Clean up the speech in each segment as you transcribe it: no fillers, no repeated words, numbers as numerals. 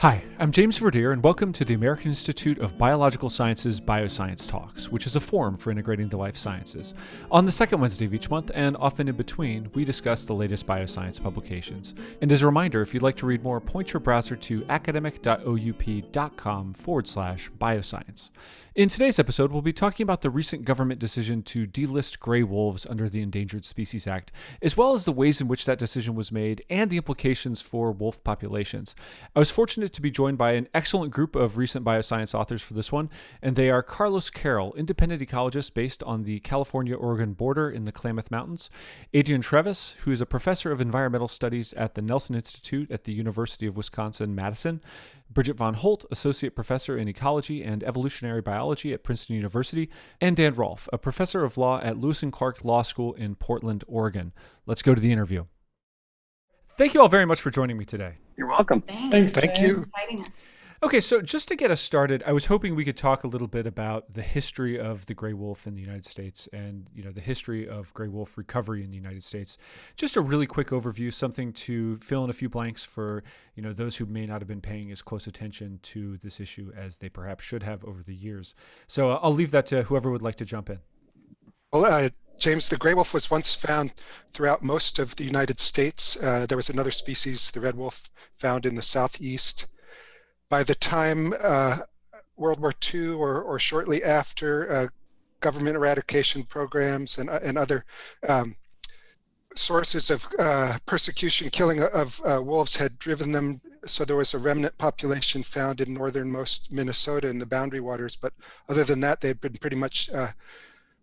Hi, I'm James Verdier, and welcome to the American Institute of Biological Sciences BioScience Talks, which is a forum for integrating the life sciences. On the second Wednesday of each month, and often in between, we discuss the latest bioscience publications. And as a reminder, if you'd like to read more, point your browser to academic.oup.com/bioscience. In today's episode, we'll be talking about the recent government decision to delist gray wolves under the Endangered Species Act, as well as the ways in which that decision was made and the implications for wolf populations. I was fortunate to be joined by an excellent group of recent bioscience authors for this one, and they are Carlos Carroll, independent ecologist based on the California-Oregon border in the Klamath Mountains; Adrian Trevis, who is a professor of environmental studies at the Nelson Institute at the University of Wisconsin-Madison; Bridget von Holt, associate professor in ecology and evolutionary biology at Princeton University; and Dan Rolfe, a professor of law at Lewis and Clark Law School in Portland, Oregon. Let's go to the interview. Thank you all very much for joining me today. You're welcome. Thanks. Thank you. For inviting us. Okay, so just to get us started, I was hoping we could talk a little bit about the history of the gray wolf in the United States and, the history of gray wolf recovery in the United States. Just a really quick overview, something to fill in a few blanks for, those who may not have been paying as close attention to this issue as they perhaps should have over the years. So I'll leave that to whoever would like to jump in. Well, James, the gray wolf was once found throughout most of the United States. There was another species, the red wolf, found in the southeast. By the time World War II or shortly after, government eradication programs and other sources of persecution, killing of wolves had driven them. So there was a remnant population found in northernmost Minnesota in the boundary waters. But other than that, they'd been pretty much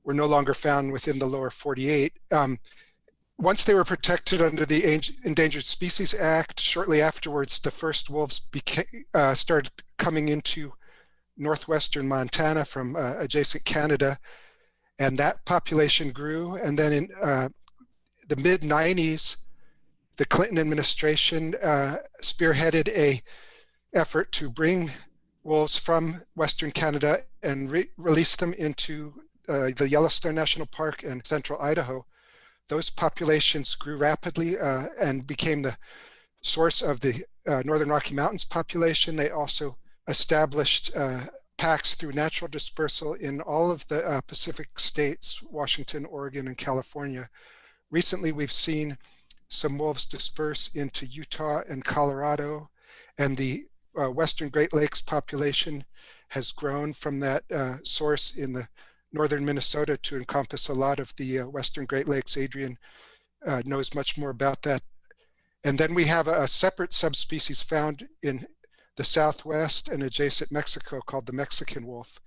were no longer found within the lower 48. Once they were protected under the Endangered Species Act, shortly afterwards, the first wolves started coming into northwestern Montana from adjacent Canada, and that population grew. And then in the mid-90s, the Clinton administration spearheaded a effort to bring wolves from Western Canada and release them into the Yellowstone National Park and central Idaho. Those populations grew rapidly and became the source of the Northern Rocky Mountains population. They also established packs through natural dispersal in all of the Pacific states, Washington, Oregon, and California. Recently, we've seen some wolves disperse into Utah and Colorado, and the Western Great Lakes population has grown from that source in the northern Minnesota to encompass a lot of the Western Great Lakes. Adrian knows much more about that. And then we have a separate subspecies found in the Southwest and adjacent Mexico called the Mexican wolf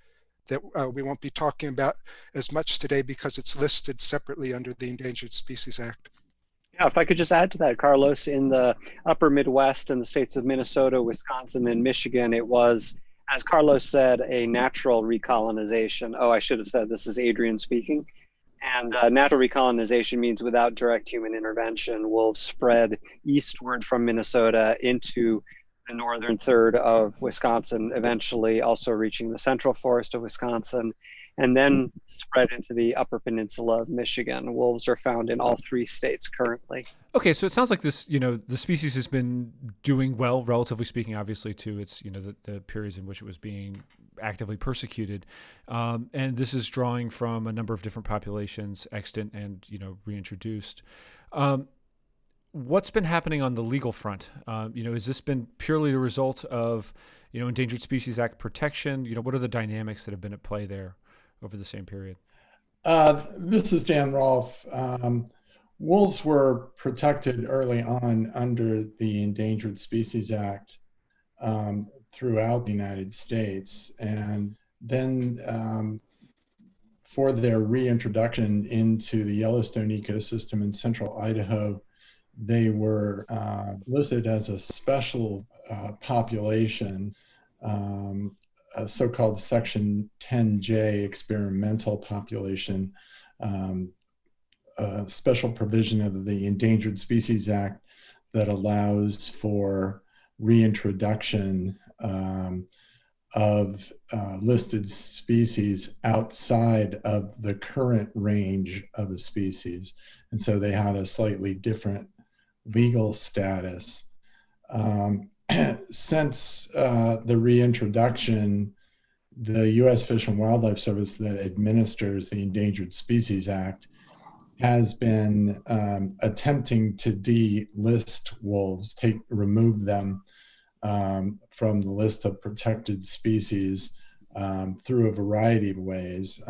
that we won't be talking about as much today because it's listed separately under the Endangered Species Act. Yeah, if I could just add to that, Carlos, in the upper Midwest and the states of Minnesota, Wisconsin, and Michigan, it was, as Carlos said, a natural recolonization. Oh, I should have said this is Adrian speaking. And natural recolonization means without direct human intervention, wolves spread eastward from Minnesota into the northern third of Wisconsin, eventually also reaching the central forest of Wisconsin, and then spread into the upper peninsula of Michigan. Wolves are found in all three states currently. Okay, so it sounds like this, the species has been doing well, relatively speaking, obviously, to its, the periods in which it was being actively persecuted. And this is drawing from a number of different populations, extant and, reintroduced. What's been happening on the legal front? Has this been purely the result of, Endangered Species Act protection? What are the dynamics that have been at play there over the same period? This is Dan Rolfe. Wolves were protected early on under the Endangered Species Act throughout the United States. And then for their reintroduction into the Yellowstone ecosystem in central Idaho, they were listed as a special population, a so-called Section 10J experimental population, a special provision of the Endangered Species Act that allows for reintroduction of listed species outside of the current range of a species. And so they had a slightly different legal status. since the reintroduction, the U.S. Fish and Wildlife Service that administers the Endangered Species Act has been attempting to delist wolves, remove them from the list of protected species through a variety of ways.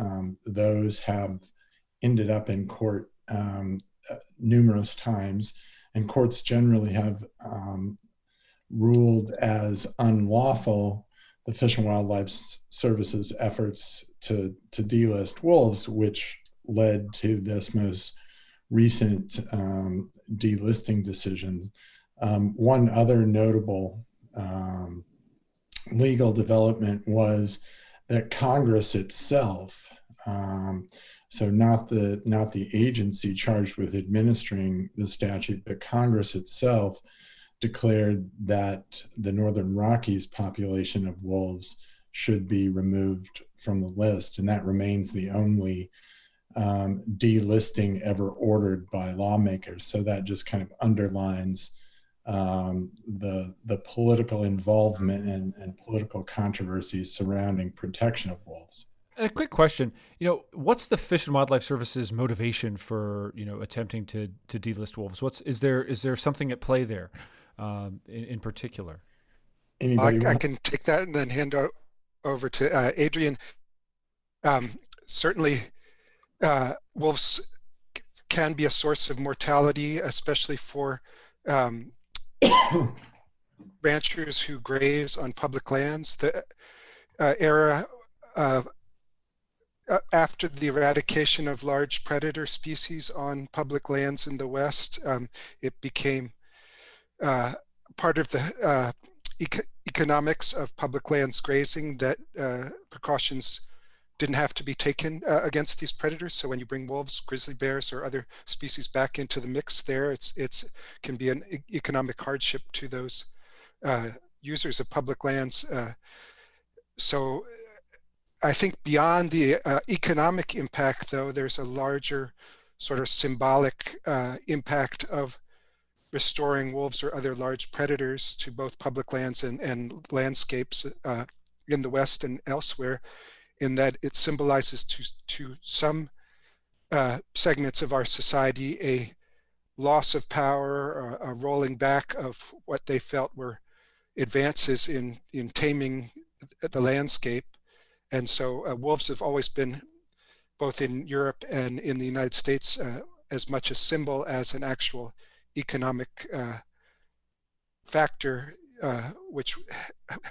Those have ended up in court numerous times, and courts generally have ruled as unlawful the Fish and Wildlife Service's efforts to delist wolves, which led to this most recent delisting decision. One other notable legal development was that Congress itself, so not the agency charged with administering the statute, but Congress itself declared that the Northern Rockies population of wolves should be removed from the list, and that remains the only delisting ever ordered by lawmakers. So that just kind of underlines the political involvement and political controversies surrounding protection of wolves. And a quick question, what's the Fish and Wildlife Service's motivation for, attempting to delist wolves? Is there something at play there in particular? I can take that and then hand over to Adrian. Certainly, wolves can be a source of mortality, especially for ranchers who graze on public lands. The era after the eradication of large predator species on public lands in the West, it became part of the economics of public lands grazing that precautions didn't have to be taken against these predators. So when you bring wolves, grizzly bears, or other species back into the mix there, it's can be an economic hardship to those users of public lands. So I think beyond the economic impact, though, there's a larger sort of symbolic impact of restoring wolves or other large predators to both public lands and landscapes in the West and elsewhere, in that it symbolizes to some segments of our society a loss of power, or a rolling back of what they felt were advances in taming the landscape. And so wolves have always been, both in Europe and in the United States, as much a symbol as an actual economic factor, which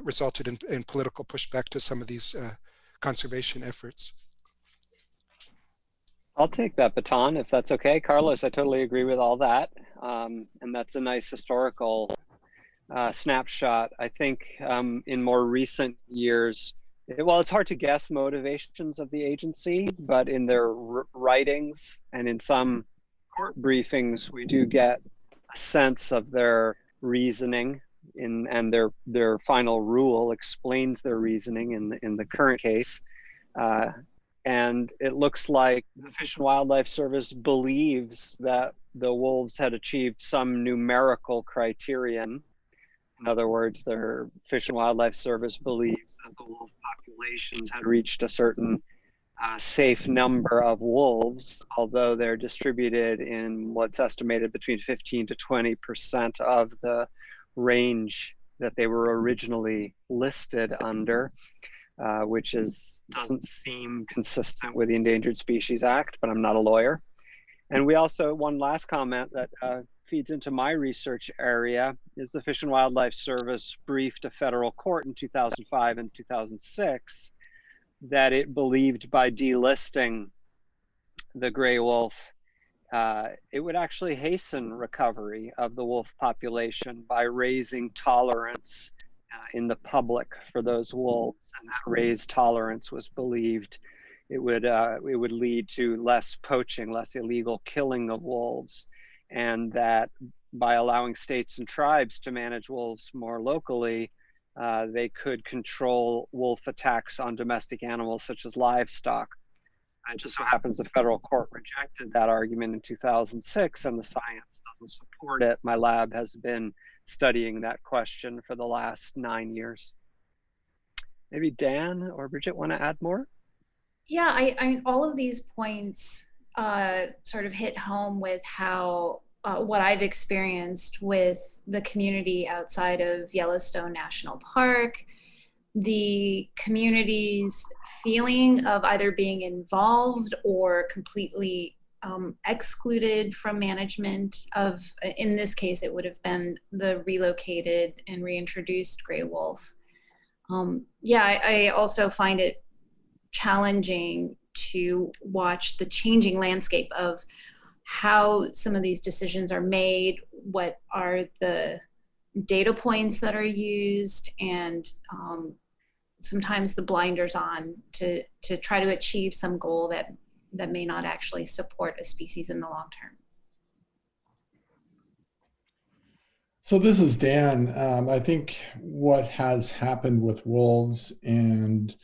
resulted in political pushback to some of these conservation efforts. I'll take that baton if that's okay. Carlos, I totally agree with all that. And that's a nice historical snapshot. I think in more recent years, it's hard to guess motivations of the agency, but in their writings and in some court briefings, we do get a sense of their reasoning and their final rule explains their reasoning in the current case. And it looks like the Fish and Wildlife Service believes that the wolves had achieved some numerical criterion. In other words, their Fish and Wildlife Service believes that the wolf populations had reached a certain safe number of wolves, although they're distributed in what's estimated between 15 to 20% of the range that they were originally listed under, which doesn't seem consistent with the Endangered Species Act, but I'm not a lawyer. And we also, one last comment that feeds into my research area is the Fish and Wildlife Service briefed a federal court in 2005 and 2006 that it believed by delisting the gray wolf, it would actually hasten recovery of the wolf population by raising tolerance in the public for those wolves. And that raised tolerance was believed it would lead to less poaching, less illegal killing of wolves, and that by allowing states and tribes to manage wolves more locally, they could control wolf attacks on domestic animals such as livestock. It just so happens the federal court rejected that argument in 2006, and the science doesn't support it. My lab has been studying that question for the last 9 years. Maybe Dan or Bridget want to add more? Yeah, I all of these points sort of hit home with how what I've experienced with the community outside of Yellowstone National Park, the community's feeling of either being involved or completely excluded from management of, in this case, it would have been the relocated and reintroduced gray wolf. Yeah, I also find it challenging to watch the changing landscape of how some of these decisions are made, what are the data points that are used, and sometimes the blinders on to try to achieve some goal that may not actually support a species in the long term. So this is Dan. I think what has happened with wolves and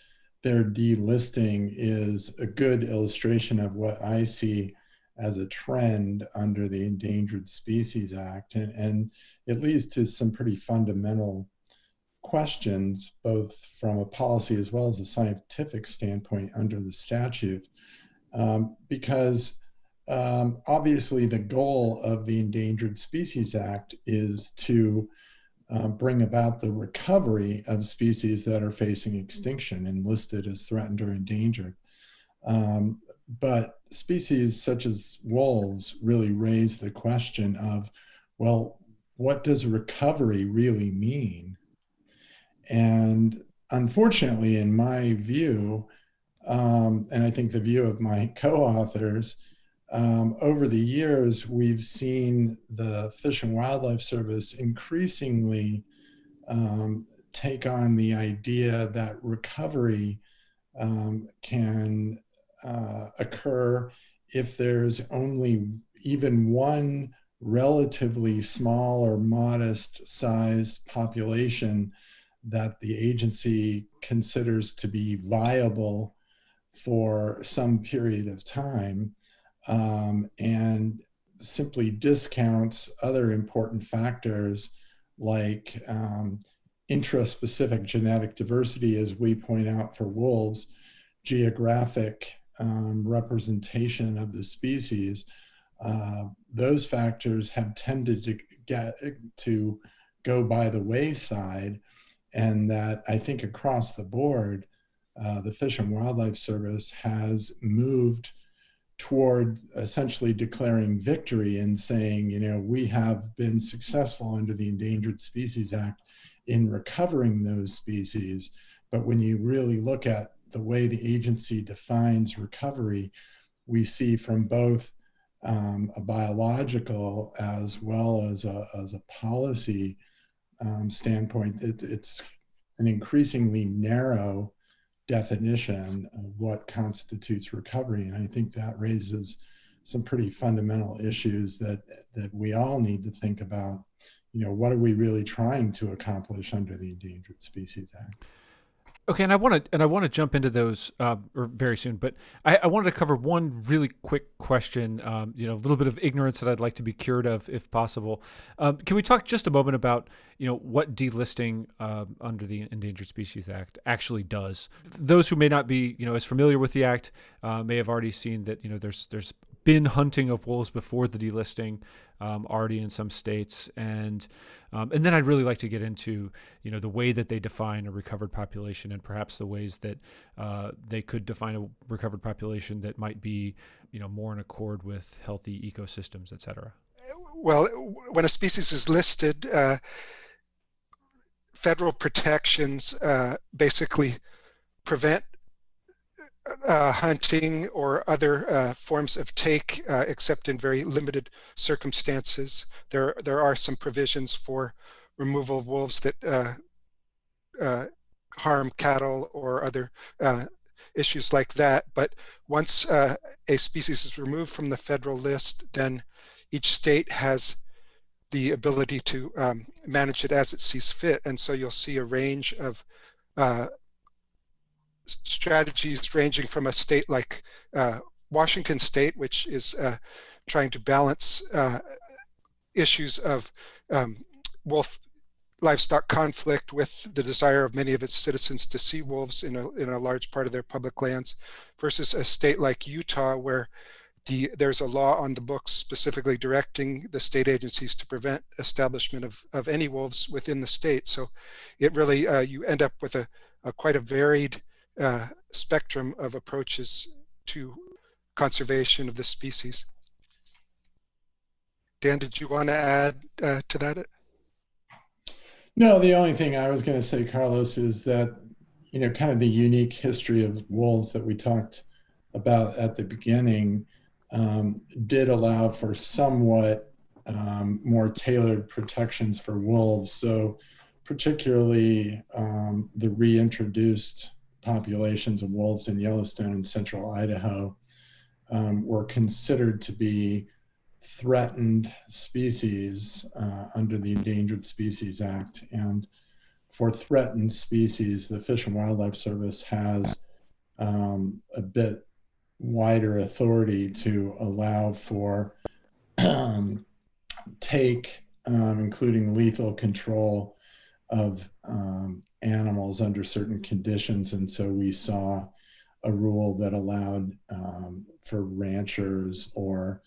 their delisting is a good illustration of what I see as a trend under the Endangered Species Act, and it leads to some pretty fundamental questions, both from a policy as well as a scientific standpoint under the statute, because obviously the goal of the Endangered Species Act is to bring about the recovery of species that are facing extinction and listed as threatened or endangered. But species such as wolves really raise the question of, well, what does recovery really mean? And unfortunately, in my view, and I think the view of my co-authors, over the years, we've seen the Fish and Wildlife Service increasingly take on the idea that recovery can occur if there's only even one relatively small or modest sized population that the agency considers to be viable for some period of time, and simply discounts other important factors like intraspecific genetic diversity, as we point out for wolves, geographic representation of the species. Those factors have tended to go by the wayside, and that I think across the board, the Fish and Wildlife Service has moved toward essentially declaring victory and saying, you know, we have been successful under the Endangered Species Act in recovering those species. But when you really look at the way the agency defines recovery, we see from both a biological as well as a policy standpoint, it's an increasingly narrow definition of what constitutes recovery. And I think that raises some pretty fundamental issues that we all need to think about. You know, what are we really trying to accomplish under the Endangered Species Act? Okay, and I want to jump into those very soon, but I wanted to cover one really quick question. A little bit of ignorance that I'd like to be cured of, if possible. Can we talk just a moment about what delisting under the Endangered Species Act actually does? Those who may not be as familiar with the act may have already seen that there's been hunting of wolves before the delisting already in some states, and then I'd really like to get into the way that they define a recovered population, and perhaps the ways that they could define a recovered population that might be more in accord with healthy ecosystems, et cetera. Well, when a species is listed, federal protections basically prevent hunting or other forms of take, except in very limited circumstances. There are some provisions for removal of wolves that harm cattle or other issues like that. But once a species is removed from the federal list, then each state has the ability to manage it as it sees fit. And so you'll see a range of strategies ranging from a state like Washington State, which is trying to balance issues of wolf livestock conflict with the desire of many of its citizens to see wolves in a large part of their public lands, versus a state like Utah, where there's a law on the books specifically directing the state agencies to prevent establishment of any wolves within the state. So it really, you end up with a quite a varied spectrum of approaches to conservation of the species. Dan, did you want to add to that? No, the only thing I was going to say, Carlos, is that, kind of the unique history of wolves that we talked about at the beginning did allow for somewhat more tailored protections for wolves. So particularly the reintroduced populations of wolves in Yellowstone and central Idaho were considered to be threatened species under the Endangered Species Act. And for threatened species, the Fish and Wildlife Service has a bit wider authority to allow for including lethal control of animals under certain conditions. And so we saw a rule that allowed for ranchers or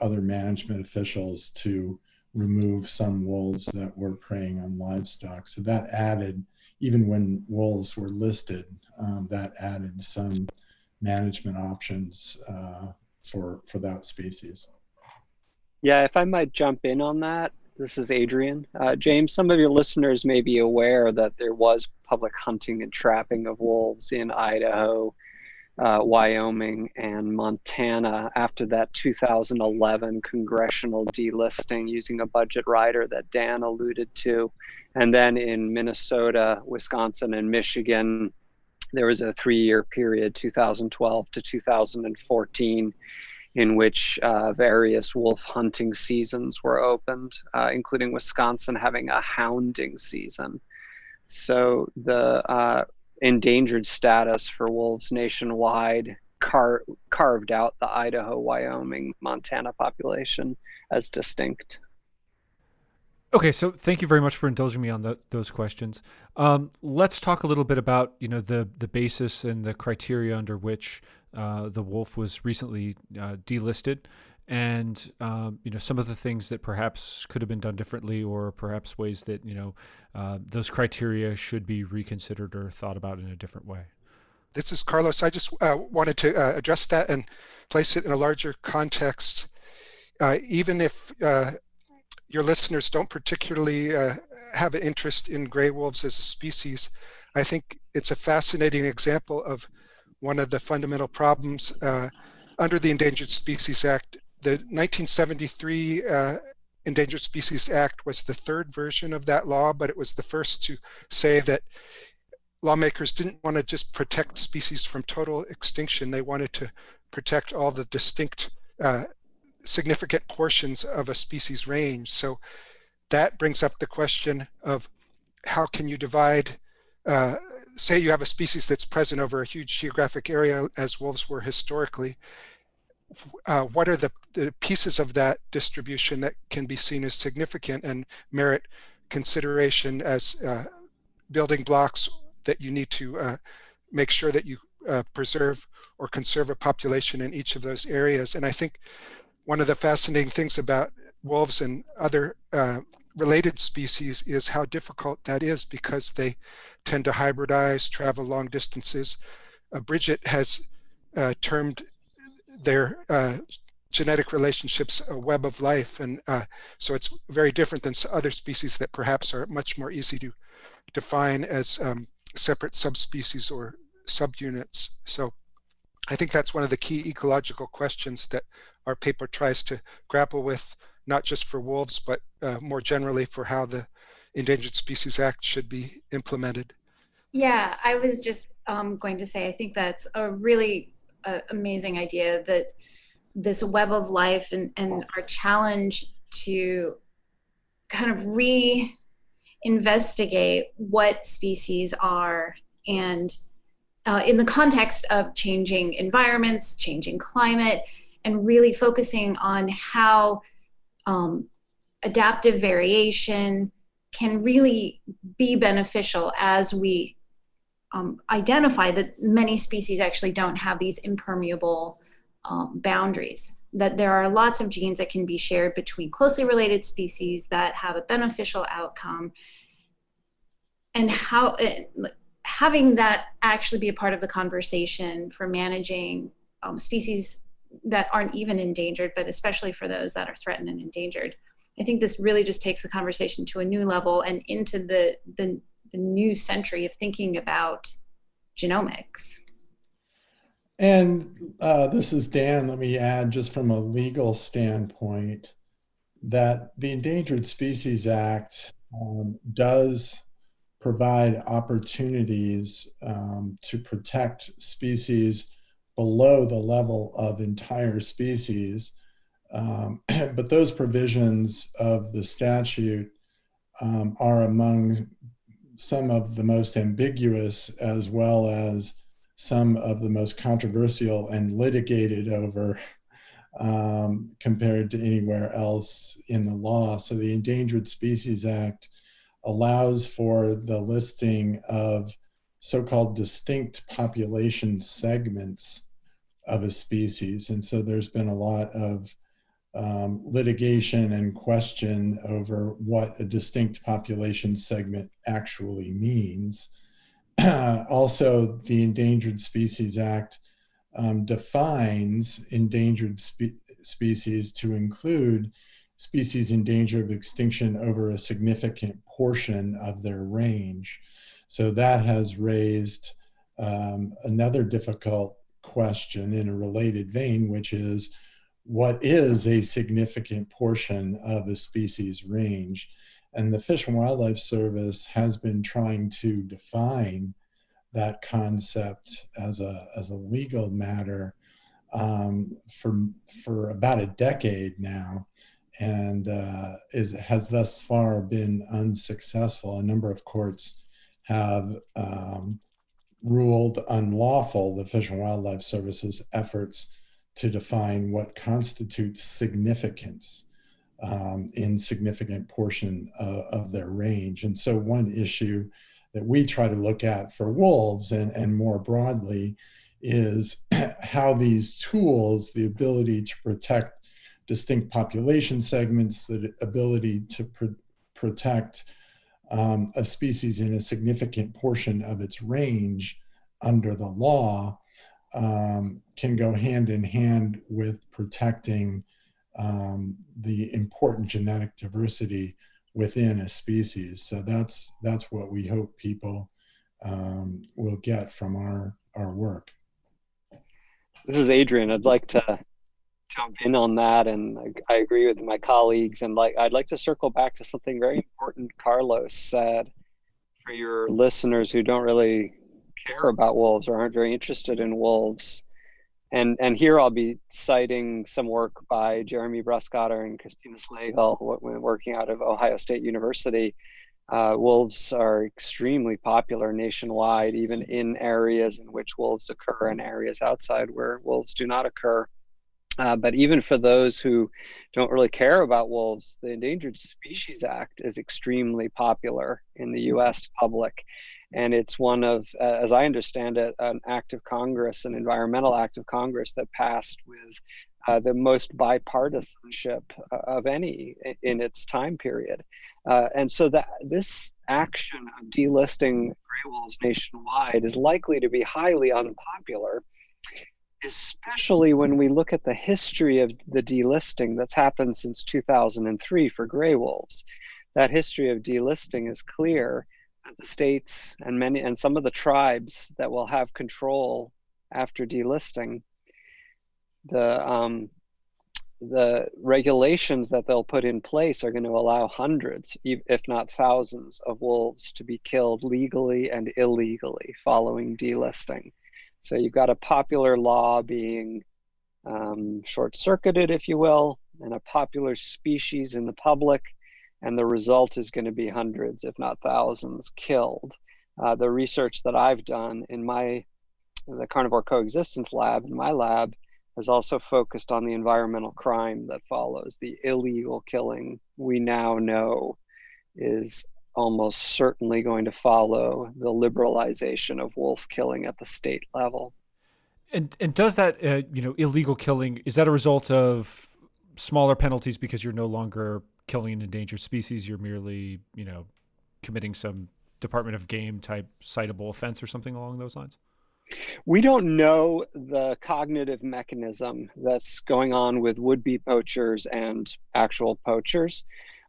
other management officials to remove some wolves that were preying on livestock. So that added, even when wolves were listed, that added some management options for that species. Yeah, if I might jump in on that, this is Adrian. James, some of your listeners may be aware that there was public hunting and trapping of wolves in Idaho, Wyoming, and Montana after that 2011 congressional delisting using a budget rider that Dan alluded to. And then in Minnesota, Wisconsin, and Michigan, there was a 3-year period, 2012 to 2014, in which various wolf hunting seasons were opened, including Wisconsin having a hounding season. So the endangered status for wolves nationwide carved out the Idaho, Wyoming, Montana population as distinct. Okay, so thank you very much for indulging me on those questions. Let's talk a little bit about the basis and the criteria under which the wolf was recently delisted, and some of the things that perhaps could have been done differently, or perhaps ways that those criteria should be reconsidered or thought about in a different way. This is Carlos. I just wanted to address that and place it in a larger context. Even if your listeners don't particularly have an interest in gray wolves as a species, I think it's a fascinating example of one of the fundamental problems under the Endangered Species Act. The 1973 Endangered Species Act was the third version of that law, but it was the first to say that lawmakers didn't want to just protect species from total extinction. They wanted to protect all the distinct significant portions of a species range. So that brings up the question of how can you divide, say you have a species that's present over a huge geographic area as wolves were historically. What are the pieces of that distribution that can be seen as significant and merit consideration as building blocks that you need to make sure that you preserve or conserve a population in each of those areas? And I think one of the fascinating things about wolves and other related species is how difficult that is, because they tend to hybridize, travel long distances. Bridget has termed their genetic relationships a web of life, and so it's very different than other species that perhaps are much more easy to define as separate subspecies or subunits. So I think that's one of the key ecological questions that our paper tries to grapple with, not just for wolves, but more generally for how the Endangered Species Act should be implemented. Yeah, I was just going to say, I think that's a really amazing idea, that this web of life and our challenge to kind of reinvestigate what species are and in the context of changing environments, changing climate, and really focusing on how adaptive variation can really be beneficial as we identify that many species actually don't have these impermeable boundaries, that there are lots of genes that can be shared between closely related species that have a beneficial outcome, and how having that actually be a part of the conversation for managing species that aren't even endangered, but especially for those that are threatened and endangered. I think this really just takes the conversation to a new level and into the new century of thinking about genomics. And this is Dan. Let me add, just from a legal standpoint, that the Endangered Species Act does provide opportunities to protect species below the level of entire species. But those provisions of the statute are among some of the most ambiguous, as well as some of the most controversial and litigated over compared to anywhere else in the law. So the Endangered Species Act allows for the listing of so-called distinct population segments of a species. And so there's been a lot of litigation and question over what a distinct population segment actually means. Also, the Endangered Species Act defines endangered species to include species in danger of extinction over a significant portion of their range. So that has raised another difficult question in a related vein, which is, what is a significant portion of a species range? And the Fish and Wildlife Service has been trying to define that concept as a legal matter for about a decade now, and has thus far been unsuccessful. A number of courts have ruled unlawful the Fish and Wildlife Service's efforts to define what constitutes significance in significant portion of their range. And so one issue that we try to look at for wolves and more broadly is how these tools, the ability to protect distinct population segments, the ability to protect a species in a significant portion of its range under the law, can go hand in hand with protecting the important genetic diversity within a species. So that's what we hope people will get from our work. This is Adrian. I'd like to jump in on that, and I agree with my colleagues. And I'd like to circle back to something very important Carlos said for your listeners who don't really care about wolves or aren't very interested in wolves. And here I'll be citing some work by Jeremy Bruscotter and Christina Slagle, working out of Ohio State University. Wolves are extremely popular nationwide, even in areas in which wolves occur and areas outside where wolves do not occur. But even for those who don't really care about wolves, the Endangered Species Act is extremely popular in the US public. And it's one of, as I understand it, an act of Congress, an environmental act of Congress that passed with the most bipartisanship of any in its time period. And so that this action of delisting gray wolves nationwide is likely to be highly unpopular, especially when we look at the history of the delisting that's happened since 2003 for gray wolves. That history of delisting is clear. The states and some of the tribes that will have control after delisting, the regulations that they'll put in place are going to allow hundreds, if not thousands, of wolves to be killed legally and illegally following delisting. So you've got a popular law being short-circuited, if you will, and a popular species in the public, and the result is going to be hundreds, if not thousands, killed. The research that I've done in my the Carnivore Coexistence Lab, in my lab, has also focused on the environmental crime that follows. The illegal killing we now know is almost certainly going to follow the liberalization of wolf killing at the state level. And does that illegal killing, is that a result of smaller penalties because you're no longer killing an endangered species? You're merely committing some Department of Game type citable offense or something along those lines? We don't know the cognitive mechanism that's going on with would-be poachers and actual poachers,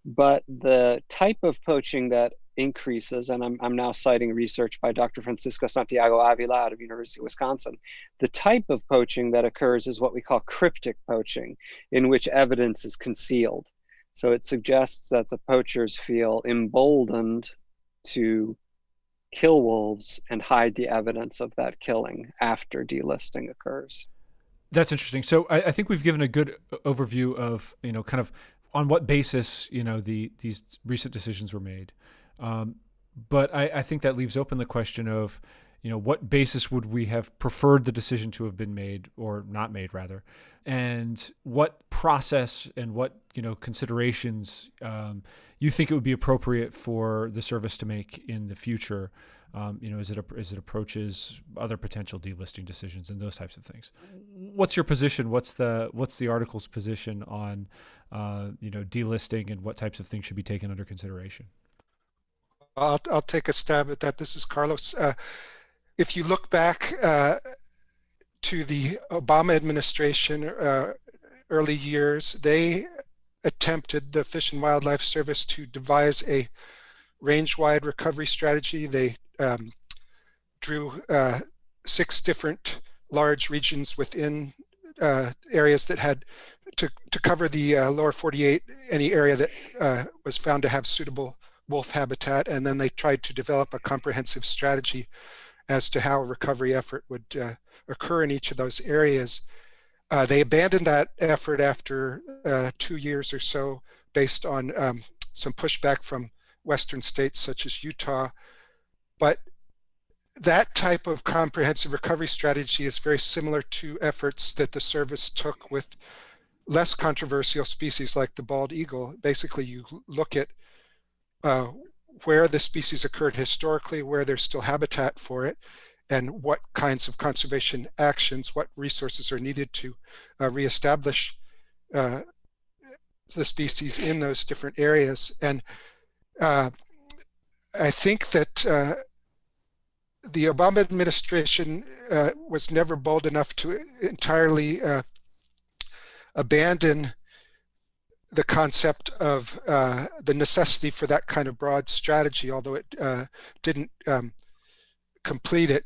but the type of poaching that increases, and I'm now citing research by Dr. Francisco Santiago Avila out of University of Wisconsin, the type of poaching that occurs is what we call cryptic poaching, in which evidence is concealed. So it suggests that the poachers feel emboldened to kill wolves and hide the evidence of that killing after delisting occurs. That's interesting. So I think we've given a good overview of, kind of on what basis, these recent decisions were made. But I think that leaves open the question of, what basis would we have preferred the decision to have been made, or not made rather, and what process and what considerations you think it would be appropriate for the service to make in the future, as it approaches other potential delisting decisions and those types of things. What's your position? What's the article's position on delisting and what types of things should be taken under consideration? I'll take a stab at that. This is Carlos. If you look back to the Obama administration early years, they attempted, the Fish and Wildlife Service, to devise a range-wide recovery strategy. They drew 6 different large regions within areas that had to cover the lower 48, any area that was found to have suitable wolf habitat, and then they tried to develop a comprehensive strategy as to how a recovery effort would occur in each of those areas. They abandoned that effort after 2 years or so, based on some pushback from Western states such as Utah. But that type of comprehensive recovery strategy is very similar to efforts that the service took with less controversial species like the bald eagle. Basically, you look at where the species occurred historically, where there's still habitat for it, and what kinds of conservation actions, what resources are needed to reestablish the species in those different areas. And I think that the Obama administration was never bold enough to entirely abandon the concept of the necessity for that kind of broad strategy, although it didn't complete it.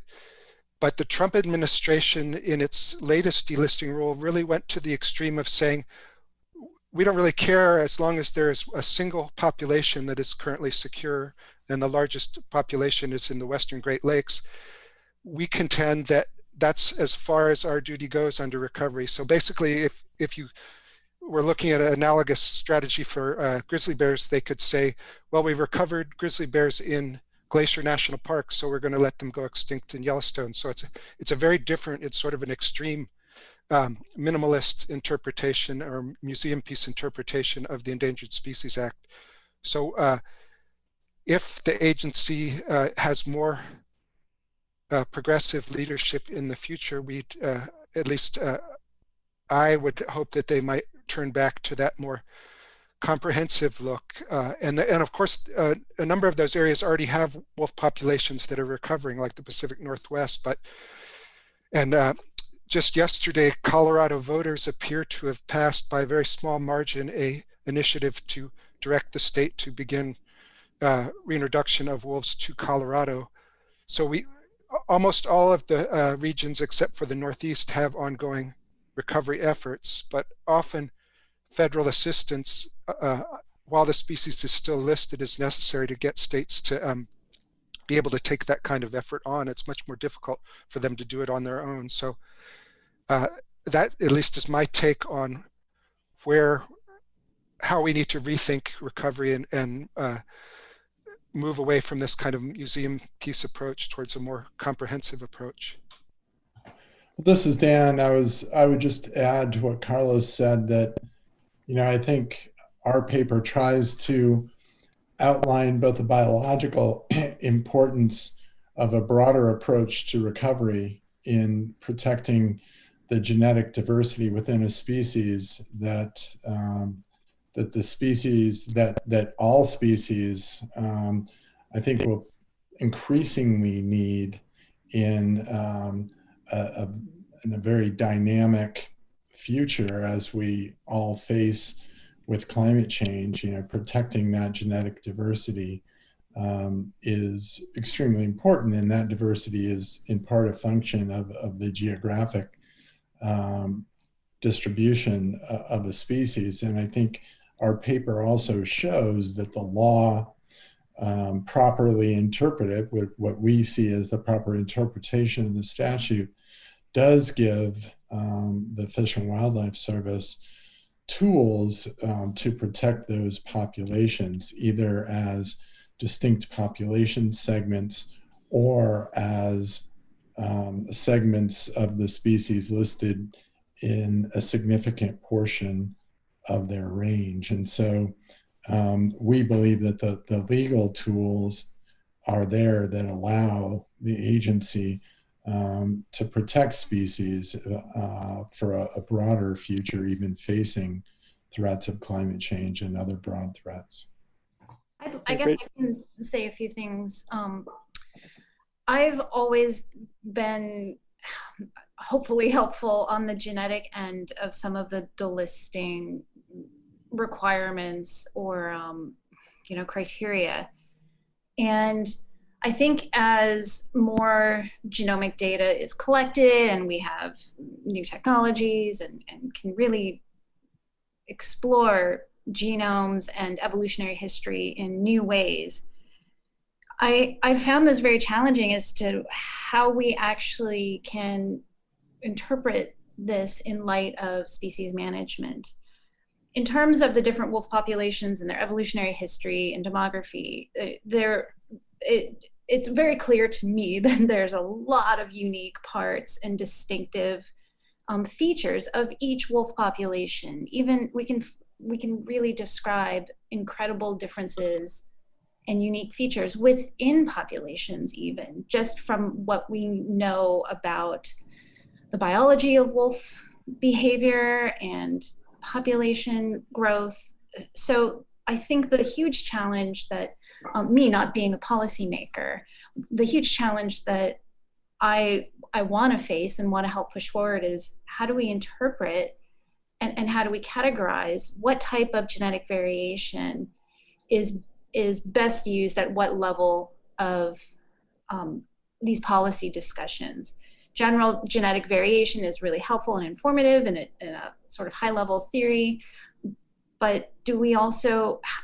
But the Trump administration, in its latest delisting rule, really went to the extreme of saying, we don't really care as long as there's a single population that is currently secure, and the largest population is in the Western Great Lakes. We contend that that's as far as our duty goes under recovery. So basically, if you were looking at an analogous strategy for grizzly bears, they could say, well, we've recovered grizzly bears in Glacier National Park, so we're going to let them go extinct in Yellowstone. So it's a very different, it's sort of an extreme minimalist interpretation or museum piece interpretation of the Endangered Species Act. So if the agency has more progressive leadership in the future, we'd at least I would hope that they might turn back to that more comprehensive look. And of course, a number of those areas already have wolf populations that are recovering, like the Pacific Northwest. And just yesterday, Colorado voters appear to have passed by a very small margin a initiative to direct the state to begin reintroduction of wolves to Colorado. So almost all of the regions except for the Northeast have ongoing recovery efforts, but often federal assistance while the species is still listed is necessary to get states to be able to take that kind of effort on. It's much more difficult for them to do it on their own. So that at least is my take on how we need to rethink recovery and move away from this kind of museum piece approach towards a more comprehensive approach. This is Dan. I would just add to what Carlos said that, I think our paper tries to outline both the biological importance of a broader approach to recovery in protecting the genetic diversity within a species, that the species that all species, I think, will increasingly need in a, in a very dynamic future as we all face with climate change. Protecting that genetic diversity is extremely important, and that diversity is in part a function of the geographic um, distribution of a species. And I think our paper also shows that the law, properly interpreted, with what we see as the proper interpretation of the statute, does give the Fish and Wildlife Service tools to protect those populations, either as distinct population segments or as segments of the species listed in a significant portion of their range. And so we believe that the legal tools are there that allow the agency to protect species for a broader future, even facing threats of climate change and other broad threats. I guess I can say a few things. I've always been hopefully helpful on the genetic end of some of the delisting requirements or criteria. And I think as more genomic data is collected and we have new technologies and can really explore genomes and evolutionary history in new ways, I found this very challenging as to how we actually can interpret this in light of species management. In terms of the different wolf populations and their evolutionary history and demography, it's very clear to me that there's a lot of unique parts and distinctive features of each wolf population. Even we can really describe incredible differences and unique features within populations, even just from what we know about the biology of wolf behavior and population growth. So I think the huge challenge that me not being a policymaker, the huge challenge that I want to face and want to help push forward is how do we interpret and how do we categorize what type of genetic variation is best used at what level of these policy discussions. General genetic variation is really helpful and informative in a sort of high level theory, but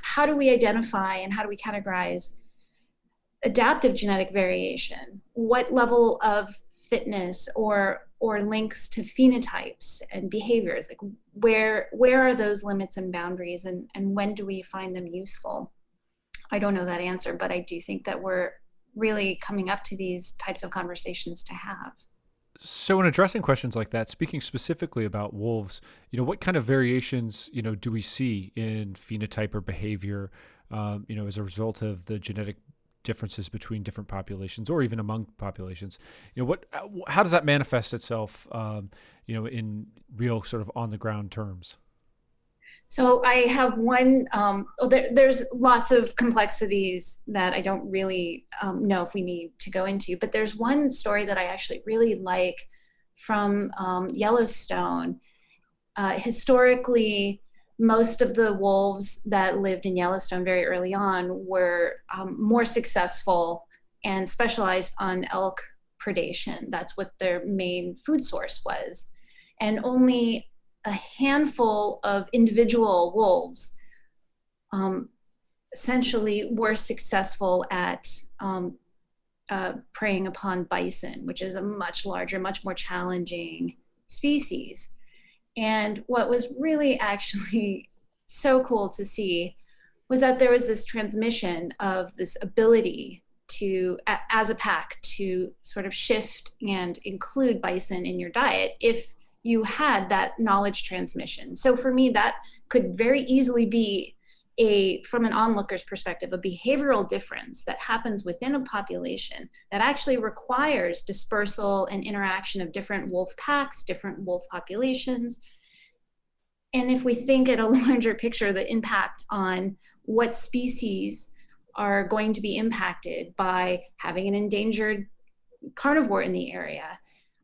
how do we identify and how do we categorize adaptive genetic variation? What level of fitness or links to phenotypes and behaviors? Like where are those limits and boundaries, and when do we find them useful? I don't know that answer, but I do think that we're really coming up to these types of conversations to have. So in addressing questions like that, speaking specifically about wolves, what kind of variations, do we see in phenotype or behavior, as a result of the genetic differences between different populations or even among populations? How does that manifest itself, in real sort of on the ground terms? So I have one, there's lots of complexities that I don't really know if we need to go into, but there's one story that I actually really like from Yellowstone. Historically, most of the wolves that lived in Yellowstone very early on were more successful and specialized on elk predation. That's what their main food source was. And only a handful of individual wolves essentially were successful at preying upon bison, which is a much larger, much more challenging species. And what was really actually so cool to see was that there was this transmission of this ability as a pack, to sort of shift and include bison in your diet if you had that knowledge transmission. So for me, that could very easily be from an onlooker's perspective, a behavioral difference that happens within a population that actually requires dispersal and interaction of different wolf packs, different wolf populations. And if we think at a larger picture, the impact on what species are going to be impacted by having an endangered carnivore in the area,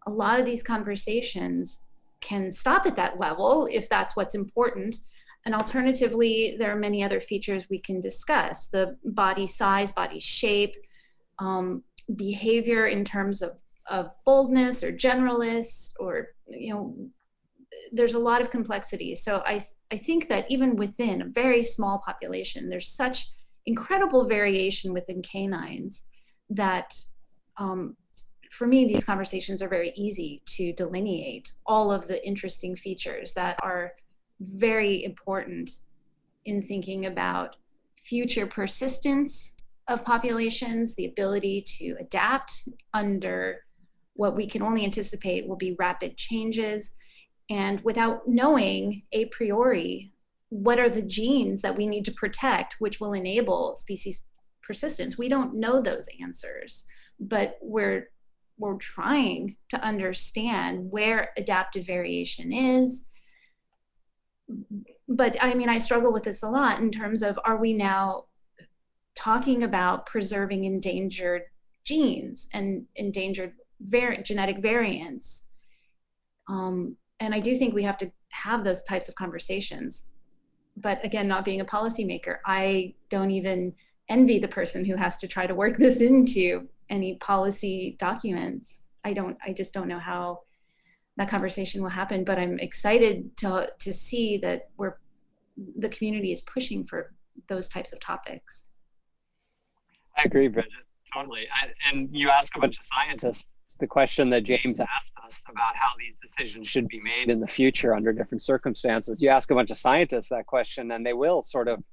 a lot of these conversations can stop at that level if that's what's important. And alternatively, there are many other features we can discuss: the body size, body shape, behavior in terms of boldness or generalists, or, there's a lot of complexity. So I think that even within a very small population, there's such incredible variation within canines that for me, these conversations are very easy to delineate all of the interesting features that are very important in thinking about future persistence of populations, the ability to adapt under what we can only anticipate will be rapid changes, and without knowing a priori what are the genes that we need to protect which will enable species persistence. We don't know those answers, but we're trying to understand where adaptive variation is. But I mean, I struggle with this a lot in terms of, are we now talking about preserving endangered genes and endangered genetic variants? And I do think we have to have those types of conversations. But again, not being a policymaker, I don't even envy the person who has to try to work this into any policy documents. I just don't know how that conversation will happen, but I'm excited to see that the community is pushing for those types of topics. I agree, Bridget, totally. And you ask a bunch of scientists the question that James asked us about how these decisions should be made in the future under different circumstances. You ask a bunch of scientists that question, and they will sort of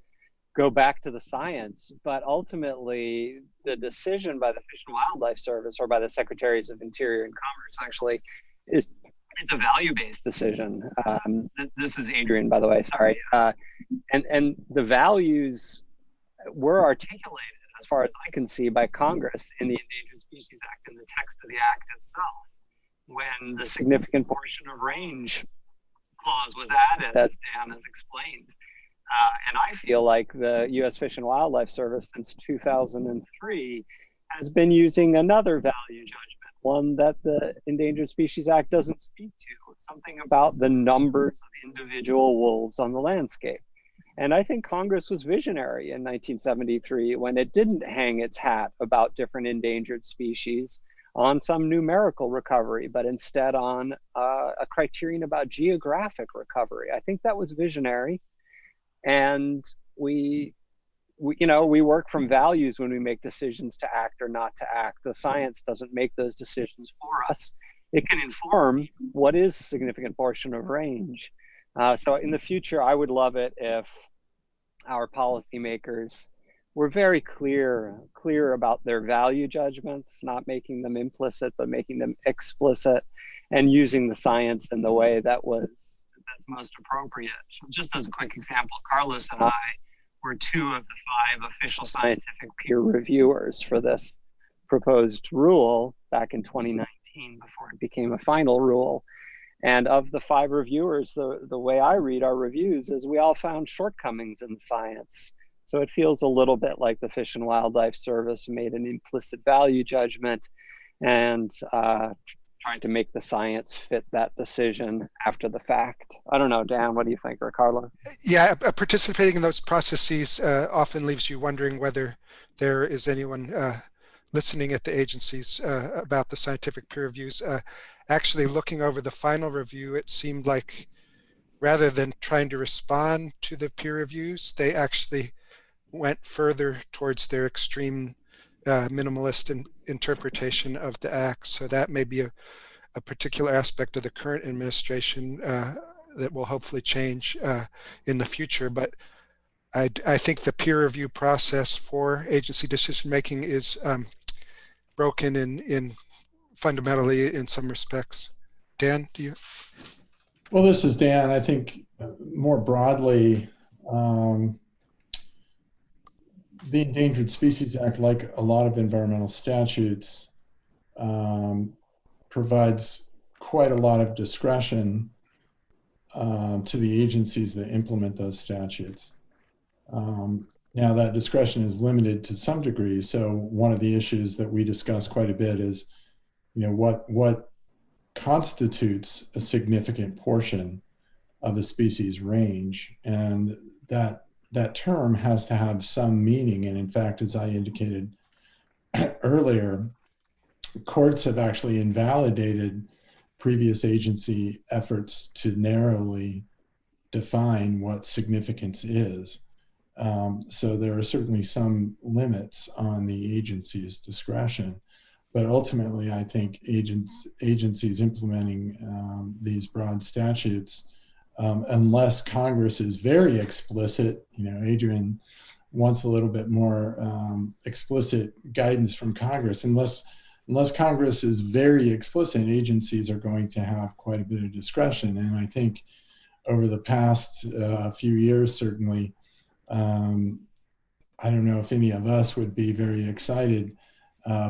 go back to the science. But ultimately, the decision by the Fish and Wildlife Service, or by the Secretaries of Interior and Commerce, actually, it's a value-based decision. This is Adrian, by the way, sorry. And the values were articulated, as far as I can see, by Congress in the Endangered Species Act, in the text of the act itself, when the significant portion of range clause was added, as Dan has explained. And I feel like the U.S. Fish and Wildlife Service since 2003 has been using another value judgment, one that the Endangered Species Act doesn't speak to, something about the numbers of individual wolves on the landscape. And I think Congress was visionary in 1973 when it didn't hang its hat about different endangered species on some numerical recovery, but instead on a criterion about geographic recovery. I think that was visionary. And we work from values when we make decisions to act or not to act. The science doesn't make those decisions for us. It can inform what is a significant portion of range. So in the future, I would love it if our policymakers were very clear about their value judgments, not making them implicit, but making them explicit, and using the science in the way that's most appropriate. Just as a quick example, Carlos and I were 2 of the 5 official scientific peer reviewers for this proposed rule back in 2019, before it became a final rule. And of the 5 reviewers, the way I read our reviews is we all found shortcomings in the science. So it feels a little bit like the Fish and Wildlife Service made an implicit value judgment and trying to make the science fit that decision after the fact. I don't know, Dan, what do you think, or Carla? Yeah, participating in those processes often leaves you wondering whether there is anyone listening at the agencies about the scientific peer reviews. Actually, looking over the final review, it seemed like rather than trying to respond to the peer reviews, they actually went further towards their extreme minimalist interpretation of the act. So that may be a particular aspect of the current administration that will hopefully change in the future. But I think the peer review process for agency decision making is broken in fundamentally in some respects. Dan, do you? Well, this is Dan. I think more broadly, the Endangered Species Act, like a lot of environmental statutes, provides quite a lot of discretion to the agencies that implement those statutes. Now, that discretion is limited to some degree. So one of the issues that we discuss quite a bit is, what constitutes a significant portion of a species range, and that term has to have some meaning. And in fact, as I indicated earlier, courts have actually invalidated previous agency efforts to narrowly define what significance is. So there are certainly some limits on the agency's discretion, but ultimately I think agencies implementing these broad statutes, unless Congress is very explicit, Adrian wants a little bit more explicit guidance from Congress. Unless Congress is very explicit, agencies are going to have quite a bit of discretion. And I think over the past few years, certainly, I don't know if any of us would be very excited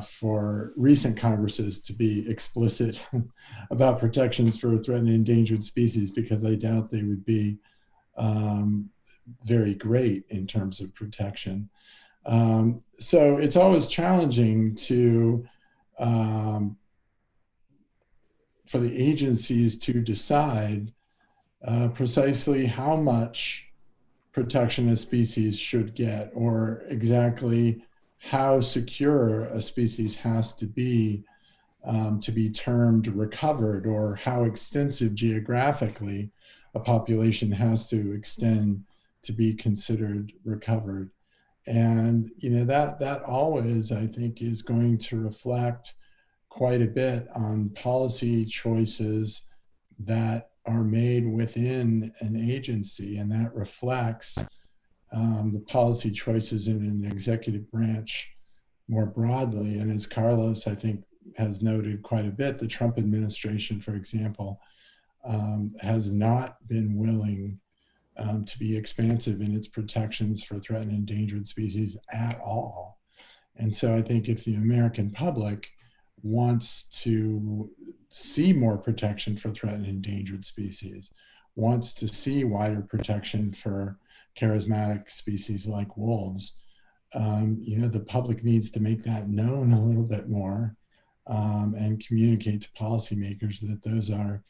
for recent Congresses to be explicit about protections for threatened and endangered species, because I doubt they would be very great in terms of protection. So it's always challenging for the agencies to decide precisely how much protection a species should get, or exactly how secure a species has to be termed recovered, or how extensive geographically a population has to extend to be considered recovered. And that always, I think, is going to reflect quite a bit on policy choices that are made within an agency, and that reflects the policy choices in an executive branch more broadly. And as Carlos, I think, has noted quite a bit, the Trump administration, for example, has not been willing to be expansive in its protections for threatened and endangered species at all. And so I think if the American public wants to see more protection for threatened and endangered species, wants to see wider protection for charismatic species like wolves, the public needs to make that known a little bit more, and communicate to policymakers that those are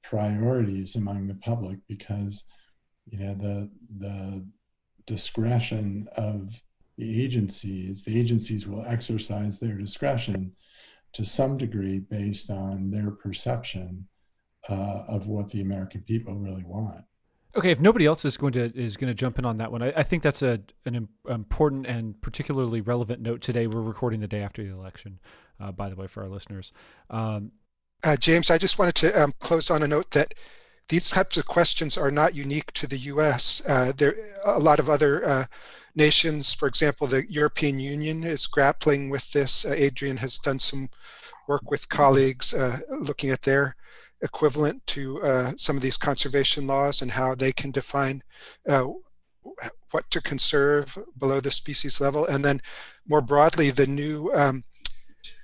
priorities among the public, because the discretion of the agencies will exercise their discretion to some degree based on their perception of what the American people really want. Okay, if nobody else is going to jump in on that one, I think that's an important and particularly relevant note today. We're recording the day after the election, by the way, for our listeners. James, I just wanted to close on a note that these types of questions are not unique to the U.S. There a lot of other nations, for example, the European Union is grappling with this. Adrian has done some work with colleagues looking at their equivalent to some of these conservation laws and how they can define what to conserve below the species level. And then more broadly, the new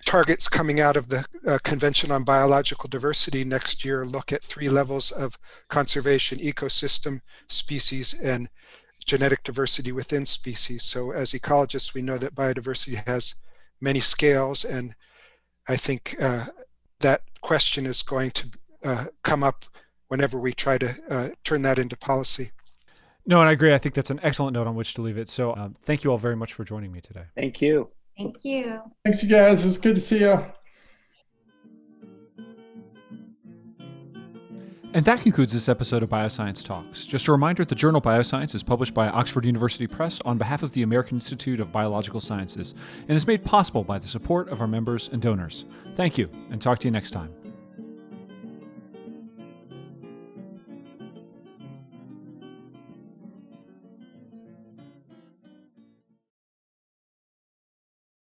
targets coming out of the Convention on Biological Diversity next year look at 3 levels of conservation: ecosystem, species, and genetic diversity within species. So as ecologists, we know that biodiversity has many scales, and I think that question is going to come up whenever we try to turn that into policy. No, and I agree. I think that's an excellent note on which to leave it. So thank you all very much for joining me today. Thank you. Thank you. Thanks, you guys. It's good to see you. And that concludes this episode of BioScience Talks. Just a reminder, the journal BioScience is published by Oxford University Press on behalf of the American Institute of Biological Sciences and is made possible by the support of our members and donors. Thank you, and talk to you next time.